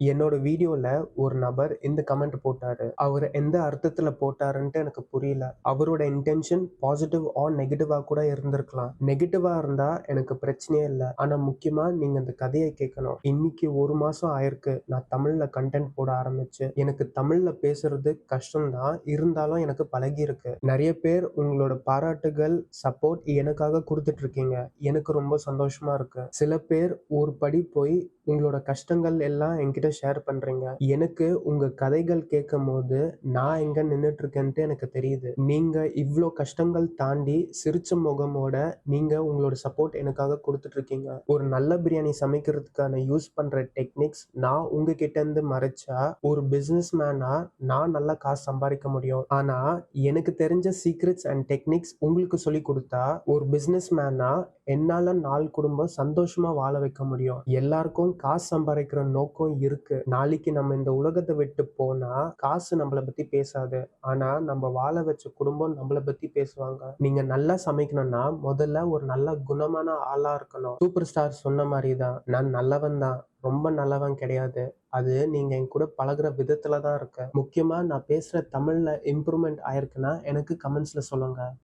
என்னோட வீடியோல ஒரு நபர் இந்த கமெண்ட் போட்டாரு. அவரு எந்த அர்த்தத்துல போட்டாருன்ட்டு எனக்கு புரியல. அவரோட இன்டென்ஷன் பாசிட்டிவ் ஆர் நெகட்டிவா கூட இருந்திருக்கலாம். நெகட்டிவா இருந்தா எனக்கு பிரச்சனையே இல்ல. ஆனா முக்கியமா நீங்க இந்த கதைய கேட்கணும். இன்னைக்கு 1 மாசம் ஆயிருக்கு நான் தமிழ்ல கன்டென்ட் போட ஆரம்பிச்சு. எனக்கு தமிழ்ல பேசுறது கஷ்டம் தான். இருந்தாலும் எனக்கு பழகியிருக்கு. நெறைய பேர் உங்களோட பாராட்டுகள், சப்போர்ட் எனக்காக குடுத்துட்டு இருக்கீங்க. எனக்கு ரொம்ப சந்தோஷமா இருக்கு. சில பேர் ஒரு படி போய் உங்களோட கஷ்டங்கள் எல்லாம் என்கிட்ட ஷேர் பண்றீங்க. எனக்கு உங்க கதைகள் கேட்கும்போது நான் எங்க நின்னுட்டு இருக்கேன்ட்டு எனக்கு தெரியுது. நீங்க இவ்ளோ கஷ்டங்கள் தாண்டி சிரிச்ச முகமோட நீங்க உங்களோட சப்போர்ட் எனக்காக குடுத்துட்டு இருக்கீங்க. ஒரு நல்ல பிரியாணி சமைக்கிறதுக்கான யூஸ் பண்ற டெக்னிக்ஸ் நான் உங்ககிட்ட இருந்து மறைச்சா ஒரு பிசினஸ் மேனா நான் நல்லா காசு சம்பாதிக்க முடியும். ஆனா எனக்கு தெரிஞ்ச சீக்ரெட்ஸ் அண்ட் டெக்னிக்ஸ் உங்களுக்கு சொல்லி கொடுத்தா ஒரு பிசினஸ் மேனா என்னால 4 குடும்பம் சந்தோஷமா வாழ வைக்க முடியும். எல்லாருக்கும் காசு சம்பாதிக்கிற நோக்கம் இருக்கு. நாளைக்கு நம்ம இந்த உலகத்தை விட்டு போனா காசு நம்மளை பத்தி பேசாது. ஆனா நம்ம வாழ வச்ச குடும்பம் நம்மளை பத்தி பேசுவாங்க. நீங்க நல்லா சமைக்கணும்னா முதல்ல ஒரு நல்ல குணமான ஆளா இருக்கணும். சூப்பர் ஸ்டார் சொன்ன மாதிரிதான், நான் நல்லவன் தான், ரொம்ப நல்லவன் கிடையாது. அது நீங்க என் கூட பழகுற விதத்துல தான் இருக்கு. முக்கியமா நான் பேசுற தமிழ்ல இம்ப்ரூவ்மெண்ட் ஆயிருக்குன்னா எனக்கு கமெண்ட்ஸ்ல சொல்லுங்க.